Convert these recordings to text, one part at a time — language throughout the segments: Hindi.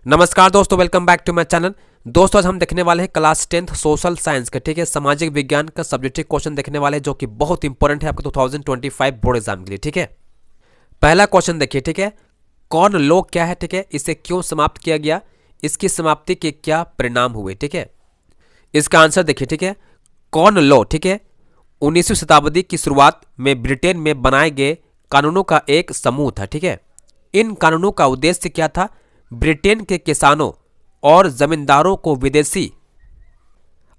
नमस्कार दोस्तों, welcome back to my channel. दोस्तों आज हम देखने वाले हैं क्लास 10th सोशल साइंस का, ठीक है, सामाजिक विज्ञान का सब्जेक्टिव क्वेश्चन देखने वाले हैं जो कि बहुत इंपॉर्टेंट है आपके 2025 बोर्ड एग्जाम के लिए। ठीक है, पहला क्वेश्चन देखिए। ठीक है, कॉर्न लॉ क्या है, ठीक है, इसे क्यों समाप्त किया गया, इसकी समाप्ति के क्या परिणाम हुए। ठीक है, इसका आंसर देखिए। ठीक है, कॉर्न लॉ, ठीक है, 19वीं शताब्दी की शुरुआत में ब्रिटेन में बनाए गए कानूनों का एक समूह था। ठीक है, इन कानूनों का उद्देश्य क्या था? ब्रिटेन के किसानों और जमींदारों को विदेशी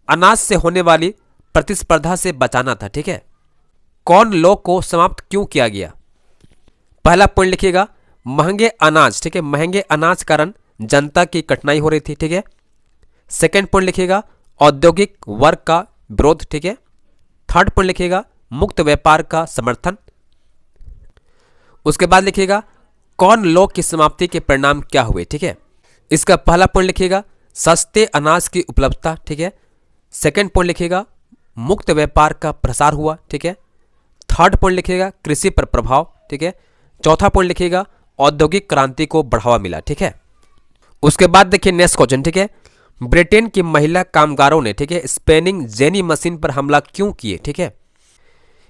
अनाज से होने वाली प्रतिस्पर्धा से बचाना था। ठीक है, कॉर्न लॉ को समाप्त क्यों किया गया? पहला पॉइंट लिखिएगा, महंगे अनाज, ठीक है, महंगे अनाज कारण जनता की कठिनाई हो रही थी। ठीक है, सेकेंड पॉइंट लिखिएगा, औद्योगिक वर्ग का विरोध। ठीक है, थर्ड पॉइंट लिखिएगा, मुक्त व्यापार का समर्थन। उसके बाद लिखिएगा कॉर्न लॉ की समाप्ति के परिणाम क्या हुए। ठीक है, इसका पहला पॉइंट लिखिएगा, सस्ते अनाज की उपलब्धता। ठीक है, सेकेंड पॉइंट लिखिएगा, मुक्त व्यापार का प्रसार हुआ। ठीक है, थर्ड पॉइंट लिखिएगा, कृषि पर प्रभाव। ठीक है, चौथा पॉइंट लिखिएगा, औद्योगिक क्रांति को बढ़ावा मिला। ठीक है, उसके बाद देखिए नेक्स्ट क्वेश्चन। ठीक है, ब्रिटेन की महिला कामगारों ने, ठीक है, स्पिनिंग जेनी मशीन पर हमला क्यों किए। ठीक है,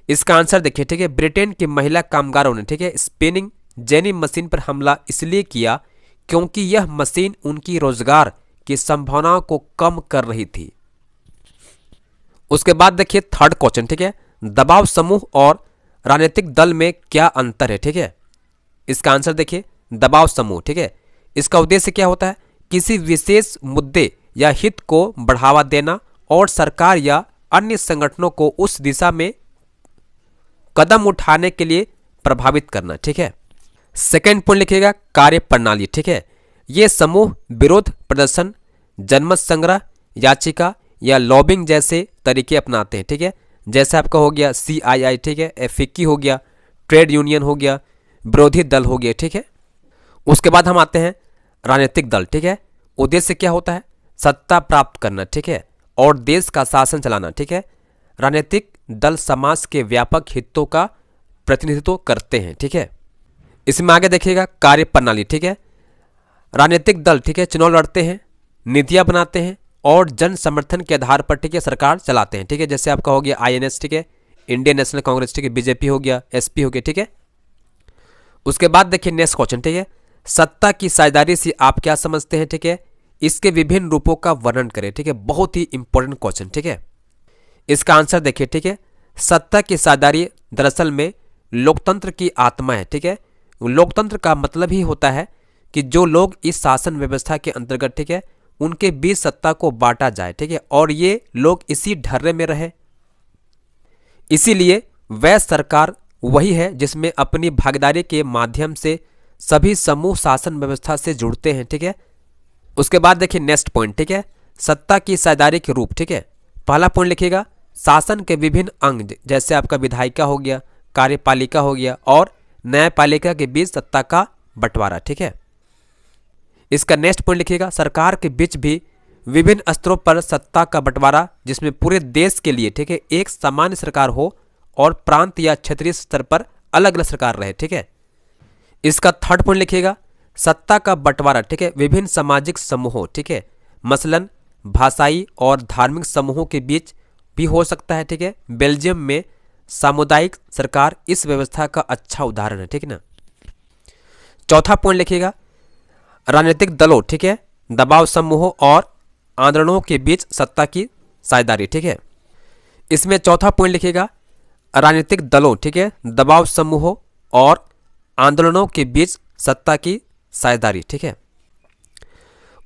इसका आंसर देखिए। ठीक है, ब्रिटेन की महिला कामगारों ने, ठीक है, स्पिनिंग जेनी मशीन पर हमला इसलिए किया क्योंकि यह मशीन उनकी रोजगार की संभावनाओं को कम कर रही थी। उसके बाद देखिए थर्ड क्वेश्चन। ठीक है, दबाव समूह और राजनीतिक दल में क्या अंतर है। ठीक है, इसका आंसर देखिए, दबाव समूह, ठीक है, इसका उद्देश्य क्या होता है? किसी विशेष मुद्दे या हित को बढ़ावा देना और सरकार या अन्य संगठनों को उस दिशा में कदम उठाने के लिए प्रभावित करना। ठीक है, सेकेंड पॉइंट लिखिएगा, कार्य प्रणाली। ठीक है, ये समूह विरोध प्रदर्शन, जनमत संग्रह, याचिका या लॉबिंग जैसे तरीके अपनाते हैं। ठीक है, जैसे आपका हो गया CII, ठीक है, एफिकी हो गया, ट्रेड यूनियन हो गया, विरोधी दल हो गया। ठीक है, उसके बाद हम आते हैं राजनीतिक दल। ठीक है, उद्देश्य क्या होता है? सत्ता प्राप्त करना। ठीक है, और देश का शासन चलाना। ठीक है, राजनीतिक दल समाज के व्यापक हितों का प्रतिनिधित्व करते हैं। ठीक है, इसमें आगे देखिएगा कार्य प्रणाली। ठीक है, राजनीतिक दल, ठीक है, चुनाव लड़ते हैं, नीतियां बनाते हैं और जन समर्थन के आधार पर, ठीक है, सरकार चलाते हैं। ठीक है, जैसे आपका हो गया INS, ठीक है, इंडियन नेशनल कांग्रेस, ठीक है, BJP हो गया, SP हो गया। ठीक है, उसके बाद देखिए नेक्स्ट क्वेश्चन। ठीक है, सत्ता की साझेदारी से आप क्या समझते हैं? ठीक है, इसके विभिन्न रूपों का वर्णन करें। ठीक है, बहुत ही इंपॉर्टेंट क्वेश्चन। ठीक है, इसका आंसर देखिए। ठीक है, सत्ता की साझेदारी दरअसल में लोकतंत्र की आत्मा है। ठीक है, लोकतंत्र का मतलब ही होता है कि जो लोग इस शासन व्यवस्था के अंतर्गत, ठीक है, उनके बीच सत्ता को बांटा जाए। ठीक है, और ये लोग इसी ढर्रे में रहे। इसीलिए वह सरकार वही है जिसमें अपनी भागीदारी के माध्यम से सभी समूह शासन व्यवस्था से जुड़ते हैं। ठीक है, उसके बाद देखिए नेक्स्ट पॉइंट। ठीक है, सत्ता की साझेदारी के रूप। ठीक है, पहला पॉइंट लिखिएगा, शासन के विभिन्न अंग जैसे आपका विधायिका हो गया, कार्यपालिका हो गया और न्यायपालिका के बीच सत्ता का बंटवारा। ठीक है, इसका नेक्स्ट पॉइंट लिखिएगा, सरकार के बीच भी विभिन्न स्तरों पर सत्ता का बंटवारा जिसमें पूरे देश के लिए, ठीक है, एक सामान्य सरकार हो और प्रांत या क्षेत्रीय स्तर पर अलग अलग सरकार रहे। ठीक है, इसका थर्ड पॉइंट लिखिएगा, सत्ता का बंटवारा, ठीक है, विभिन्न सामाजिक समूहों, ठीक है, मसलन भाषाई और धार्मिक समूहों के बीच भी हो सकता है। ठीक है, बेल्जियम में सामुदायिक सरकार इस व्यवस्था का अच्छा उदाहरण है। ठीक है ना। चौथा पॉइंट लिखिएगा, राजनीतिक दलों, ठीक है, दबाव समूहों और आंदोलनों के बीच सत्ता की साझेदारी। ठीक है, इसमें चौथा पॉइंट लिखिएगा, राजनीतिक दलों, ठीक है, दबाव समूहों और आंदोलनों के बीच सत्ता की साझेदारी। ठीक है,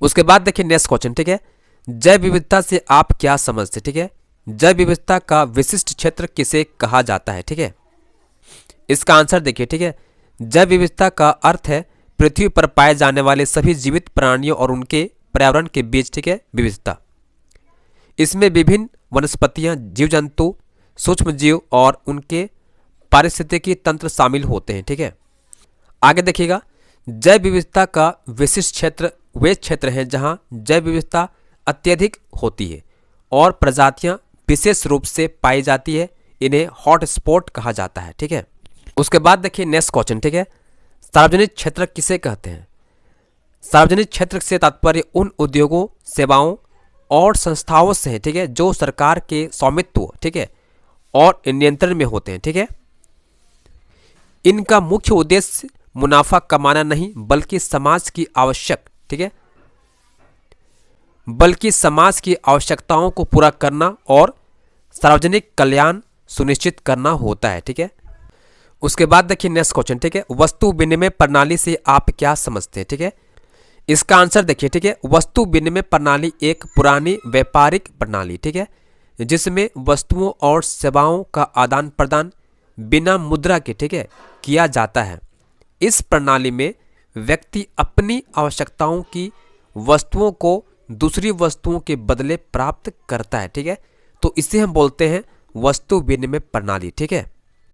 उसके बाद देखिए नेक्स्ट क्वेश्चन। ठीक है, जैव विविधता से आप क्या समझते? ठीक है, जैव विविधता का विशिष्ट क्षेत्र किसे कहा जाता है? ठीक है, इसका आंसर देखिए। ठीक है, जैव विविधता का अर्थ है पृथ्वी पर पाए जाने वाले सभी जीवित प्राणियों और उनके पर्यावरण के बीच, ठीक है, विविधता। इसमें विभिन्न वनस्पतियां, जीव जंतु, सूक्ष्म जीव और उनके पारिस्थितिकी तंत्र शामिल होते हैं। ठीक है, आगे देखिएगा, जैव विविधता का विशिष्ट क्षेत्र वे क्षेत्र हैं जहां जैव विविधता अत्यधिक होती है और प्रजातियां विशेष रूप से पाई जाती है। इन्हें हॉटस्पॉट कहा जाता है। ठीक है, उसके बाद देखिए नेक्स्ट क्वेश्चन। ठीक है, सार्वजनिक क्षेत्र किसे कहते हैं? सार्वजनिक क्षेत्र से तात्पर्य उन उद्योगों, सेवाओं और संस्थाओं से है, ठीक है, जो सरकार के स्वामित्व, ठीक है, और नियंत्रण में होते हैं, ठीक है। इनका मुख्य उद्देश्य मुनाफा कमाना नहीं बल्कि समाज की आवश्यक, ठीक है, बल्कि समाज की आवश्यकताओं को पूरा करना और सार्वजनिक कल्याण सुनिश्चित करना होता है, ठीक है। उसके बाद देखिए नेक्स्ट क्वेश्चन, ठीक है, वस्तु विनिमय प्रणाली से आप क्या समझते हैं, ठीक है। इसका आंसर देखिए, ठीक है, वस्तु विनिमय प्रणाली एक पुरानी व्यापारिक प्रणाली, ठीक है, जिसमें वस्तुओं और सेवाओं का आदान प्रदान बिना मुद्रा के, ठीक है, किया जाता है। इस प्रणाली में व्यक्ति अपनी आवश्यकताओं की वस्तुओं को दूसरी वस्तुओं के बदले प्राप्त करता है, ठीक है। तो इसे हम बोलते हैं वस्तु विनिमय प्रणाली, ठीक है।